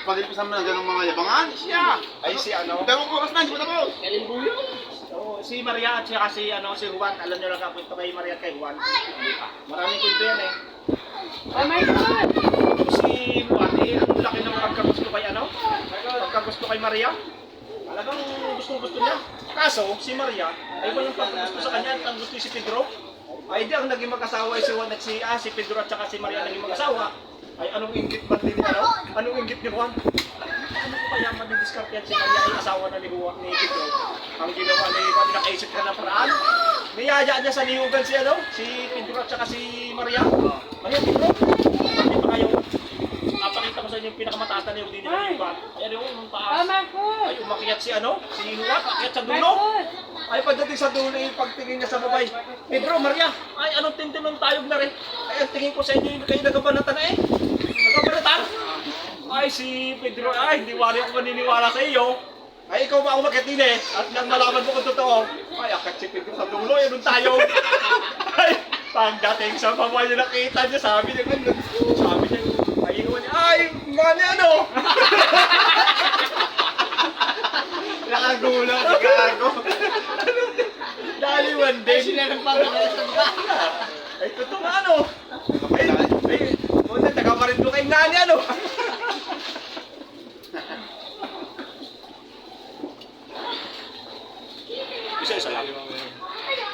Pag-ipisan mo na ganong mga yabangan, siya. Ay si ano? Dalawang oras na, hindi mo tapos. Kalimbuyo. So, si Maria at saka si Juan, alam niyo lang ang kwento kay Maria at kay Juan. Hindi pa. Maraming kwento yan eh. Oh my God! Si Juan, ang laki ng pagkagusto kay pagkagusto kay Maria. Talagang gusto niya. Kaso, si Maria, ay walang pagkagusto sa kanya, ang gusto si Pedro. Ay di ang naging mag-asawa ay si Juan at si Pedro at saka si Maria naging mag-asawa. Ay anong inggit ba din Anong inggit ni Juan? Ano kaya madidiskarte yan si Maria ay asawa na ni Juan ni Pedro? Ang ginawa ni Juan, nakaisip ka ng paraan. Niyaya niya sa niyugan si Pedro at saka si Maria. Ay Pedro, bakit pa kayo? Napakita ko sa inyo yung pinakamataas na niyog din nila ni Juan. Ay ano yung taas? Oh my God! Ay umakyat si Juan, akyat sa dulo. Ay pagdating sa dulo, pagtingin niya sa babay, Pedro, Maria, ay anong tintinong tayog na rin? Ay ang tingin ko sa inyo, kayo nagabanatan na eh. Nagabanatan? Ay si Pedro, ay hindi wari ako maniniwala sa iyo. Ay ikaw ba umakyat din eh? At nang malaman mo kung totoo, ay akyat si Pedro sa dulo, eh anong tayog? Ay pagdating sa babay niya nakita niya, sabi niya, ay iwan niya, ay mani ano? Nakagulat, gago. Daliwan din. Sila ng pagkakaya sa mga. Ay, totoo ano? Ay, una, taga-Marinduque kay nani ano?